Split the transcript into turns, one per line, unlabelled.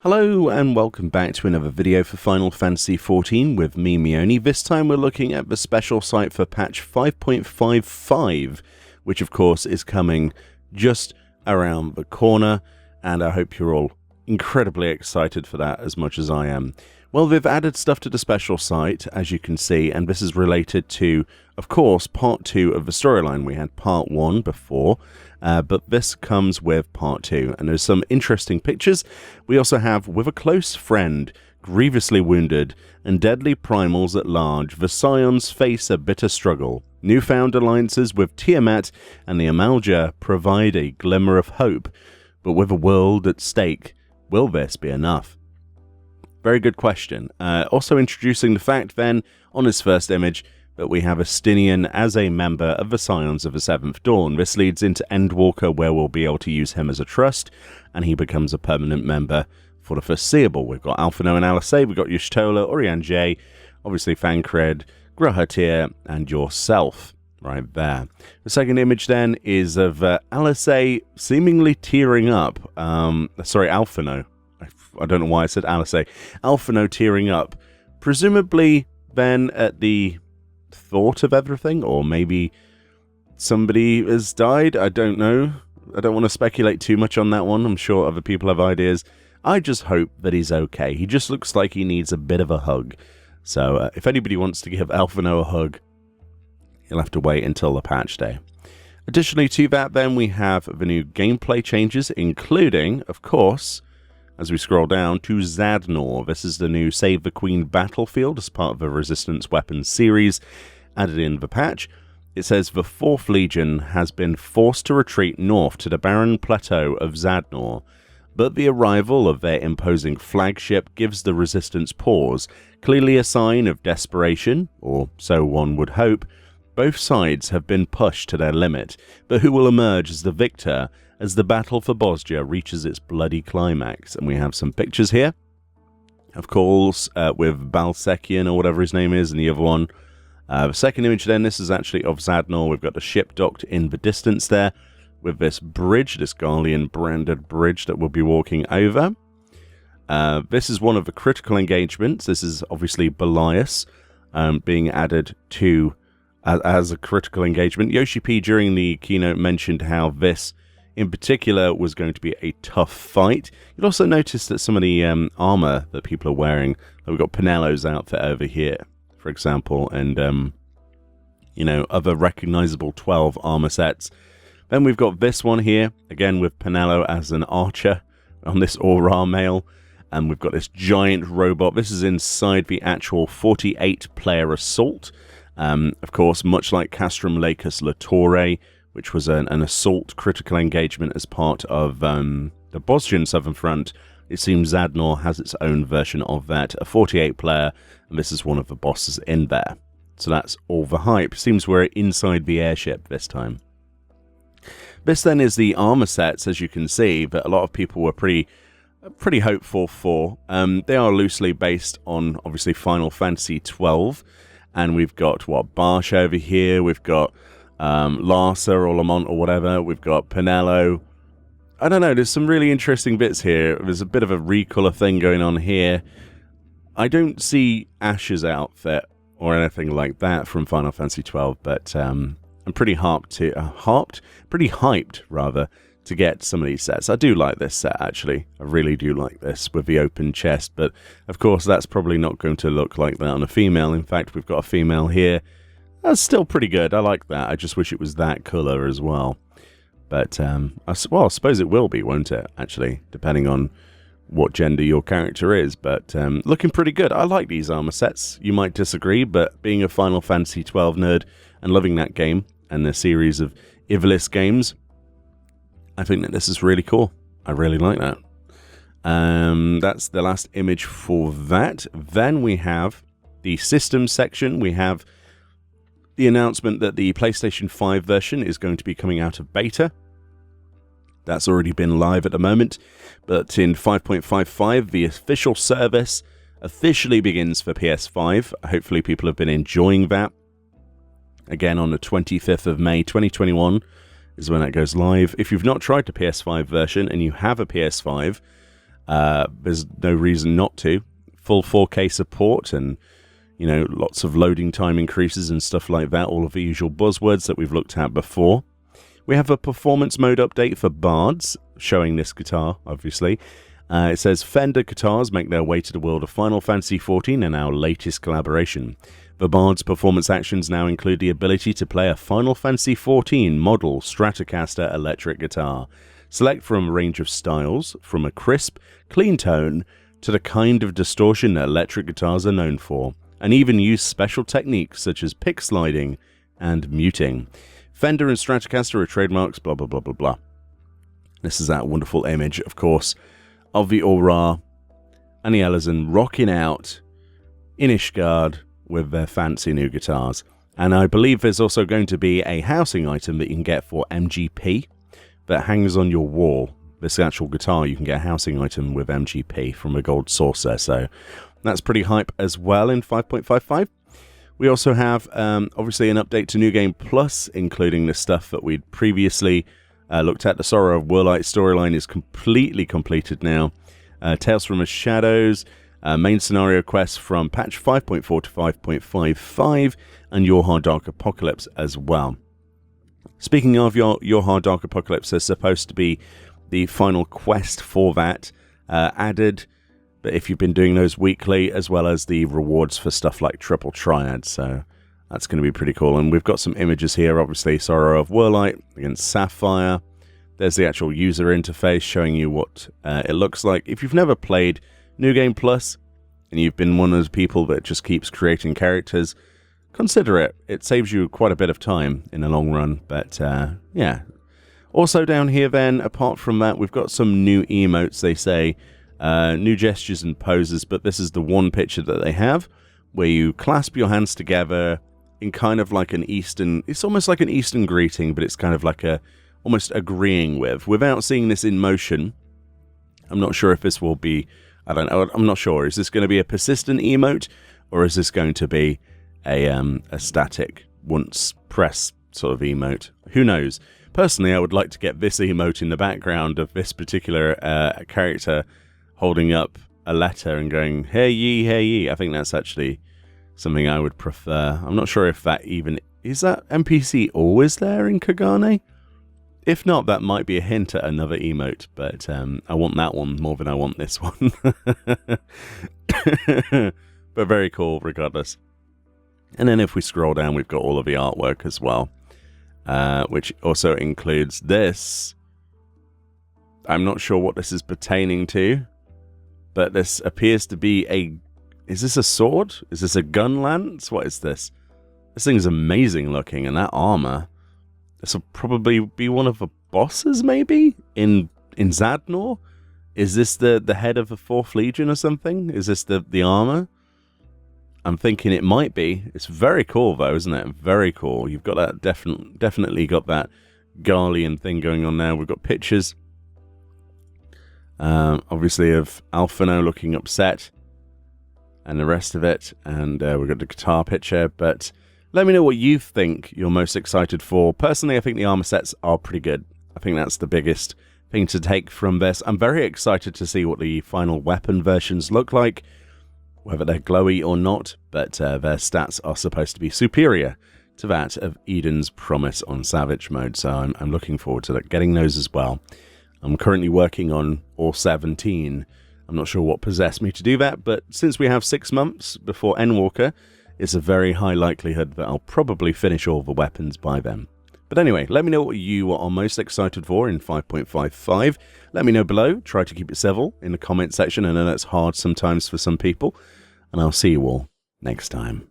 Hello and welcome back to another video for Final Fantasy XIV with me, Meoni. This time we're looking at the special site for patch 5.55, which of course is coming just around the corner, and I hope you're all incredibly excited for that as much as I am. Well, they've added stuff to the special site, as you can see, and this is related to, of course, part 2 of the storyline. We had part 1 before, but this comes with part 2, and there's some interesting pictures. We also have, with a close friend, grievously wounded, and deadly primals at large, the Scions face a bitter struggle. Newfound alliances with Tiamat and the Amalja provide a glimmer of hope, but with a world at stake, will this be enough? Very good question. Also introducing the fact then, on his first image, that we have Estinian as a member of the Scions of the Seventh Dawn. This leads into Endwalker, where we'll be able to use him as a trust, and he becomes a permanent member for the foreseeable. We've got Alphino and Alice, we've got Y'shtola, Orianne J, obviously Thancred, G'rahatir, and yourself, right there. The second image then is of Alice seemingly tearing up. Sorry, Alphino. I don't know why I said Alice. Alphino tearing up, presumably then at the thought of everything, or maybe somebody has died. I don't know. I don't want to speculate too much on that one. I'm sure other people have ideas. I just hope that he's okay. He just looks like he needs a bit of a hug. So if anybody wants to give Alphino a hug, you'll have to wait until the patch day. Additionally to that, then, we have the new gameplay changes, including, of course, as we scroll down, to Zadnor. This is the new Save the Queen battlefield as part of the Resistance Weapons series added in the patch. It says the 4th Legion has been forced to retreat north to the barren plateau of Zadnor, but the arrival of their imposing flagship gives the Resistance pause, clearly a sign of desperation, or so one would hope. Both sides have been pushed to their limit, but who will emerge as the victor as the battle for Bosnia reaches its bloody climax? And we have some pictures here, of course, with Balsekian, or whatever his name is, and the other one. The second image then, this is actually of Zadnor. We've got the ship docked in the distance there, with this bridge, this Garlean branded bridge that we'll be walking over. This is one of the critical engagements. This is obviously Belias being added to as a critical engagement. Yoshi P during the keynote mentioned how this in particular was going to be a tough fight. You'll also notice that some of the armor that people are wearing, we've got Penello's outfit over here, for example, and you know, other recognizable 12 armor sets. Then we've got this one here, again with Penello as an archer on this Aura mail, and we've got this giant robot. This is inside the actual 48-player assault. Of course, much like Castrum Lacus Latore, which was an assault critical engagement as part of the Bosnian Southern Front, it seems Zadnor has its own version of that, a 48-player, and this is one of the bosses in there. So that's all the hype. Seems we're inside the airship this time. This then is the armor sets, as you can see, that a lot of people were pretty hopeful for. They are loosely based on, obviously, Final Fantasy XII, and we've got, what, Barsh over here, we've got Larsa or Lamont or whatever, we've got Penello. I don't know, there's some really interesting bits here. There's a bit of a recolor thing going on here. I don't see Ash's outfit or anything like that from Final Fantasy XII, but I'm pretty hyped rather, to get some of these sets. I do like this set, actually. I really do like this with the open chest, but of course that's probably not going to look like that on a female. In fact, we've got a female here. That's still pretty good. I like that. I just wish it was that colour as well. But, I suppose it will be, won't it, actually, depending on what gender your character is. But looking pretty good. I like these armor sets. You might disagree, but being a Final Fantasy XII nerd and loving that game and the series of Ivalice games, I think that this is really cool. I really like that. That's the last image for that. Then we have the systems section. We have the announcement that the PlayStation 5 version is going to be coming out of beta. That's already been live at the moment. But in 5.55, the official service officially begins for PS5. Hopefully people have been enjoying that. Again, on the 25th of May 2021. Is when that goes live. If you've not tried the PS5 version and you have a PS5, There's no reason not to. Full 4K support and, you know, lots of loading time increases and stuff like that. All of the usual buzzwords that we've looked at before. We have a performance mode update for Bards, showing this guitar, obviously. It says, Fender guitars make their way to the world of Final Fantasy XIV and our latest collaboration. The Bard's performance actions now include the ability to play a Final Fantasy XIV model Stratocaster electric guitar. Select from a range of styles, from a crisp, clean tone to the kind of distortion that electric guitars are known for, and even use special techniques such as pick sliding and muting. Fender and Stratocaster are trademarks, blah, blah, blah, blah, blah. This is that wonderful image, of course, of the Aura and the Ellison rocking out in Ishgard with their fancy new guitars. And I believe there's also going to be a housing item that you can get for MGP that hangs on your wall. This actual guitar, you can get a housing item with MGP from a gold saucer, so that's pretty hype as well in 5.55. We also have, obviously, an update to New Game Plus, including the stuff that we'd previously looked at. The Sorrow of Whirlite storyline is completely completed now. Tales from the Shadows, main scenario quests from patch 5.4 to 5.55, and Your Hard Dark Apocalypse as well. Speaking of Your Hard Dark Apocalypse, there's supposed to be the final quest for that added, but if you've been doing those weekly, as well as the rewards for stuff like Triple Triad, so that's going to be pretty cool. And we've got some images here, obviously, Sorrow of Whirlite against Sapphire. There's the actual user interface showing you what it looks like. If you've never played New Game Plus, and you've been one of those people that just keeps creating characters, consider it. It saves you quite a bit of time in the long run, but yeah. Also down here then, apart from that, we've got some new emotes, they say, new gestures and poses, but this is the one picture that they have, where you clasp your hands together in kind of like an Eastern, it's almost like an Eastern greeting, but it's kind of like a, almost agreeing with, without seeing this in motion. I'm not sure if this will be, I don't know, I'm not sure, is this going to be a persistent emote, or is this going to be a static, once press sort of emote? Who knows? Personally, I would like to get this emote in the background of this particular character holding up a letter and going, hey ye, hey ye. I think that's actually something I would prefer. I'm not sure if that even, is that NPC always there in Kagane? If not, that might be a hint at another emote, but I want that one more than I want this one. But very cool regardless. And then if we scroll down, we've got all of the artwork as well. Which also includes this. I'm not sure what this is pertaining to, but this appears to be a... Is this a sword? Is this a gun lance? What is this? This thing is amazing looking, and that armor... This will probably be one of the bosses, maybe? In Zadnor? Is this the head of the 4th Legion or something? Is this the armor? I'm thinking it might be. It's very cool, though, isn't it? Very cool. You've got that, definitely got that Garlean thing going on now. We've got pictures, obviously, of Alphino looking upset and the rest of it. And we've got the guitar picture. But let me know what you think you're most excited for. Personally, I think the armor sets are pretty good. I think that's the biggest thing to take from this. I'm very excited to see what the final weapon versions look like, whether they're glowy or not, but their stats are supposed to be superior to that of Eden's Promise on Savage mode, so I'm looking forward to getting those as well. I'm currently working on all 17. I'm not sure what possessed me to do that, but since we have 6 months before Endwalker, it's a very high likelihood that I'll probably finish all the weapons by then. But anyway, let me know what you are most excited for in 5.55. Let me know below. Try to keep it civil in the comment section. I know that's hard sometimes for some people. And I'll see you all next time.